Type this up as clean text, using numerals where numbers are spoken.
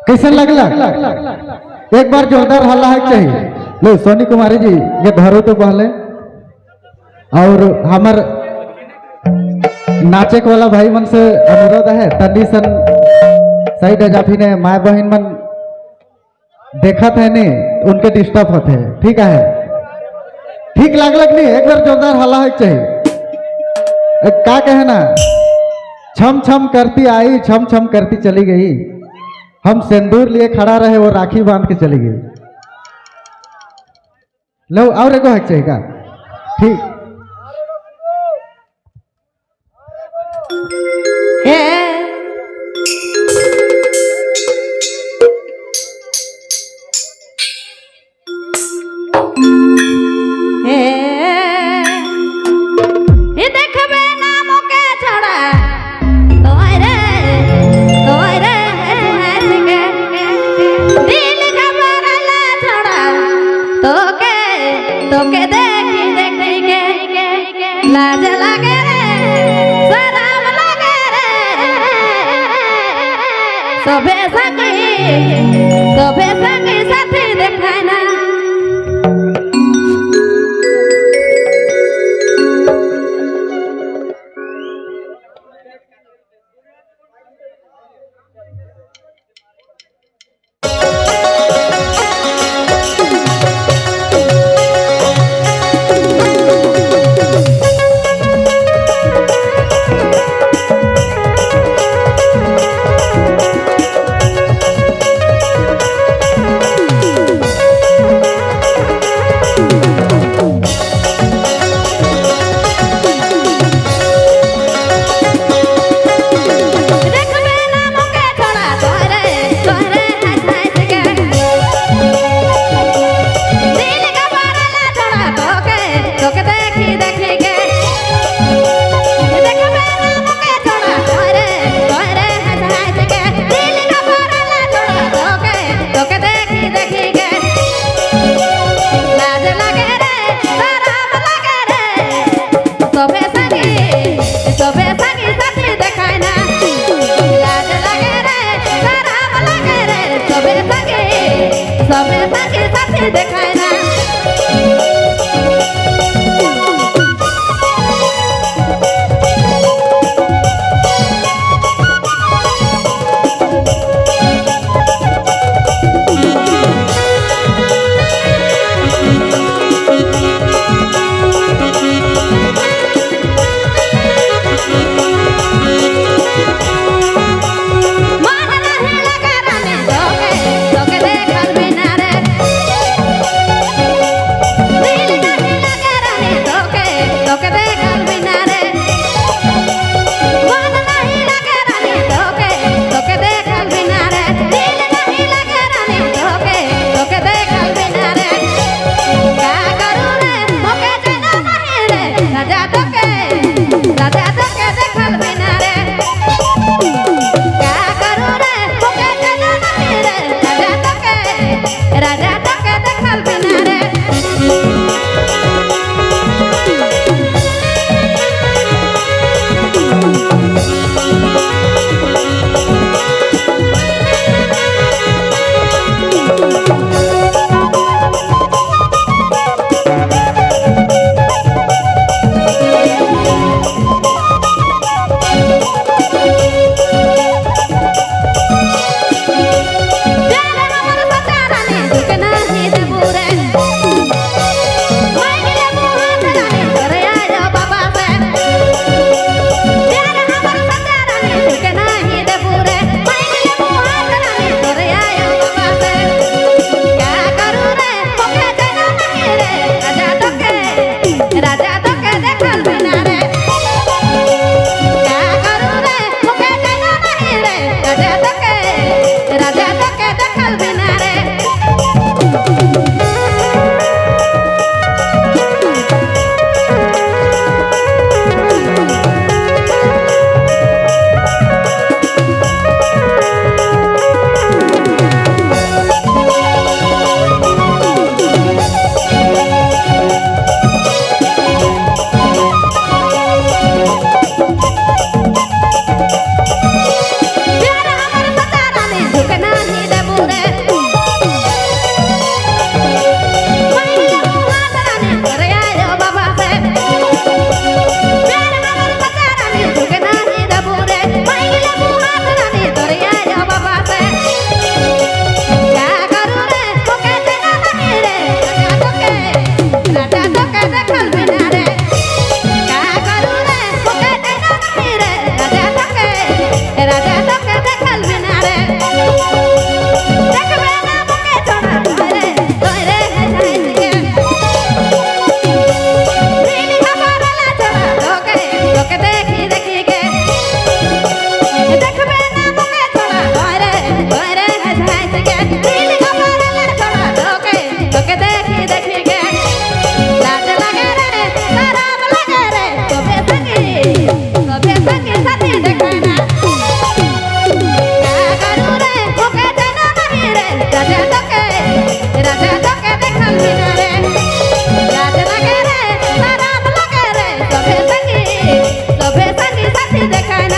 कैसा लगला? एक बार जोरदार हल्ला है चाहिए। लो सोनी कुमारी जी ये धरो तो पहले, और हमार नाचे वाला भाई मन से अनुरोध है तनी सन साइड है, जाफी ने माए बहन मन देखा थे नहीं उनके डिस्टर्ब होते हैं, ठीक है? ठीक लगलक नहीं? एक बार जोरदार हल्ला है चाहिए। क्या कहना, छम छम करती आई छम छम करती चली गई, हम सिंदूर लिए खड़ा रहे वो राखी बांध के चली गई। लो और एगो है चाहिए का? ठीक लाज लगे रे, शरम लगे रे, सभे संगी साथी देखाना। साथी देखाय ना